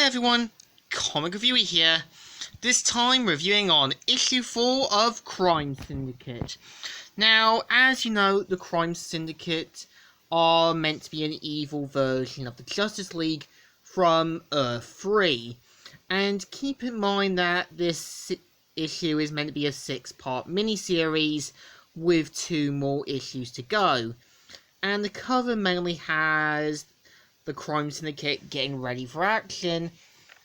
everyone, Comic Reviewer here, this time reviewing on issue 4 of Crime Syndicate. Now, as you know, the Crime Syndicate are meant to be an evil version of the Justice League from Earth 3. And keep in mind that this issue is meant to be a 6-part miniseries with 2 more issues to go. And the cover mainly has the Crime Syndicate getting ready for action,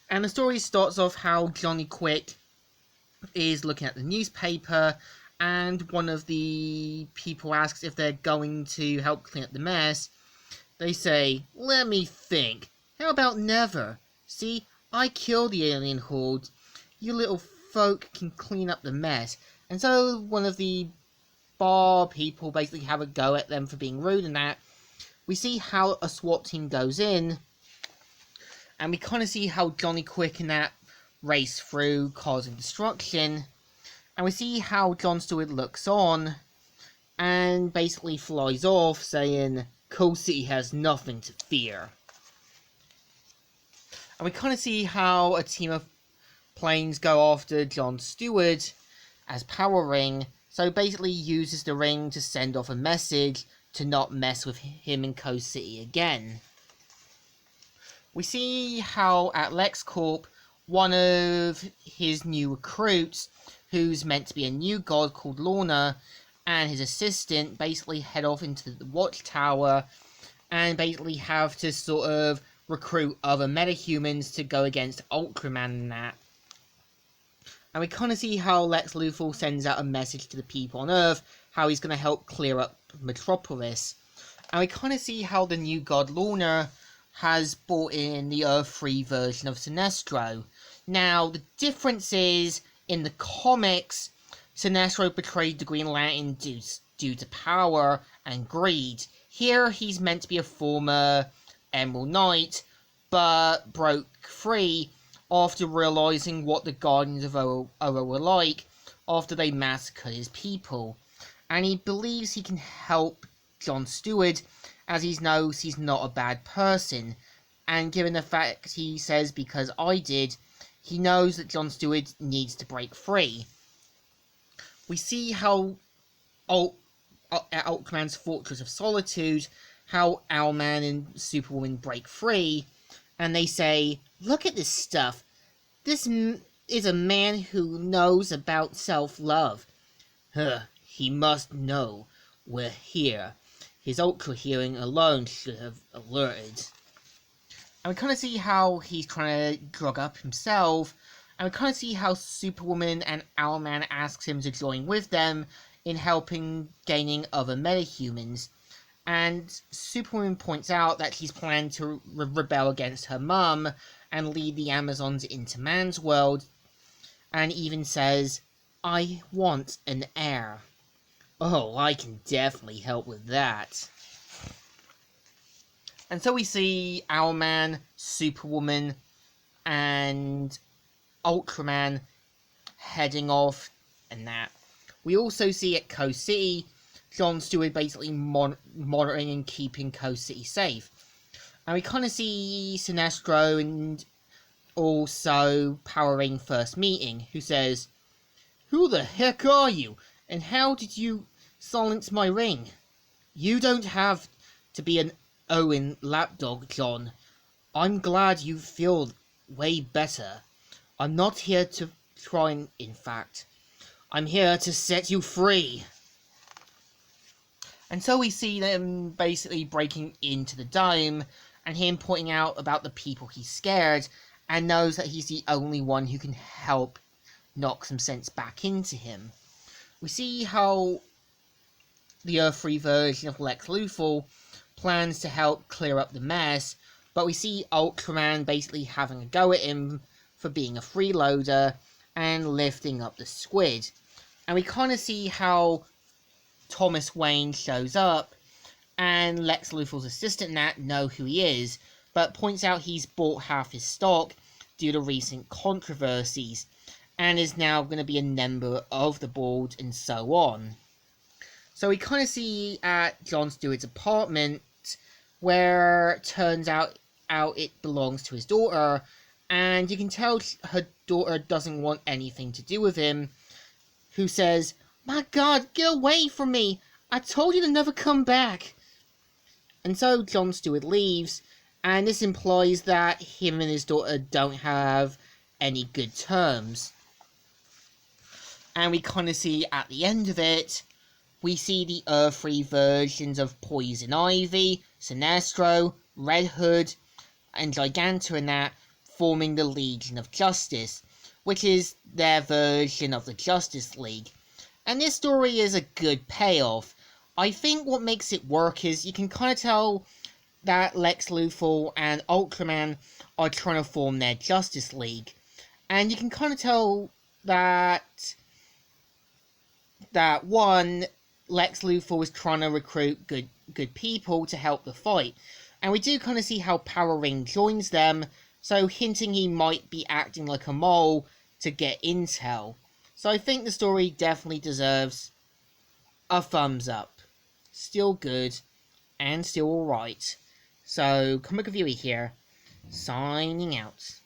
and the story starts off how Johnny Quick is looking at the newspaper, and one of the people asks if they're going to help clean up the mess. They say, "Let me think. How about never? See, I killed the alien horde. You little folk can clean up the mess." And so one of the bar people basically have a go at them for being rude and that. We see how a SWAT team goes in, and we kind of see how Johnny Quick and that race through, causing destruction. And we see how Jon Stewart looks on, and basically flies off, saying, "Coal City has nothing to fear." And we kind of see how a team of planes go after Jon Stewart as Power Ring, so basically uses the ring to send off a message to not mess with him in Coal City again. We see how at LexCorp, one of his new recruits, who's meant to be a new god called Lorna, and his assistant basically head off into the Watchtower and basically have to sort of recruit other metahumans to go against Ultraman and that. And we kind of see how Lex Luthor sends out a message to the people on Earth, how he's going to help clear up Metropolis. And we kind of see how the new god Lorna has brought in the Earth 3 version of Sinestro. Now, the difference is, in the comics, Sinestro betrayed the Green Lantern due to power and greed. Here, he's meant to be a former Emerald Knight, but broke free after realizing what the Guardians of Oa were like after they massacred his people. And he believes he can help Jon Stewart, as he knows he's not a bad person. And given the fact he says, "because I did," he knows that Jon Stewart needs to break free. We see how at Ultraman's Fortress of Solitude, how Owlman and Superwoman break free, and they say, "Look at this stuff. This is a man who knows about self-love. He must know we're here. His ultra hearing alone should have alerted." And we kind of see how he's trying to drug up himself, and we kind of see how Superwoman and Owlman asks him to join with them in helping gaining other metahumans. And Superwoman points out that she's planned to rebel against her mum and lead the Amazons into man's world, and even says, "I want an heir." Oh, I can definitely help with that. And so we see Owlman, Superwoman, and Ultraman heading off and that. We also see at Coal City, Jon Stewart basically monitoring and keeping Coal City safe. And we kind of see Sinestro and also Power Ring first meeting, who says, "Who the heck are you? And how did you silence my ring? You don't have to be an Owen lapdog, John. I'm glad you feel way better. I'm not here to try, in fact. I'm here to set you free." And so we see them basically breaking into the dome, and him pointing out about the people he's scared, and knows that he's the only one who can help knock some sense back into him. We see how the Earth 3 version of Lex Luthor plans to help clear up the mess, but we see Ultraman basically having a go at him for being a freeloader and lifting up the squid. And we kind of see how Thomas Wayne shows up, and Lex Luthor's assistant Nat know who he is, but points out he's bought half his stock due to recent controversies, and is now going to be a member of the board and so on. So we kind of see at Jon Stewart's apartment, where it turns out it belongs to his daughter, and you can tell her daughter doesn't want anything to do with him, who says, "My God, get away from me! I told you to never come back!" And so Jon Stewart leaves, and this implies that him and his daughter don't have any good terms. And we kind of see at the end of it, we see the Earth-3 versions of Poison Ivy, Sinestro, Red Hood, and Giganta and that forming the Legion of Justice, which is their version of the Justice League. And this story is a good payoff. I think what makes it work is you can kind of tell that Lex Luthor and Ultraman are trying to form their Justice League. And you can kind of tell that one, Lex Luthor was trying to recruit good people to help the fight. And we do kind of see how Power Ring joins them, so hinting he might be acting like a mole to get intel. So I think the story definitely deserves a thumbs up. Still good, and still alright. So, Comic Reviewer here, signing out.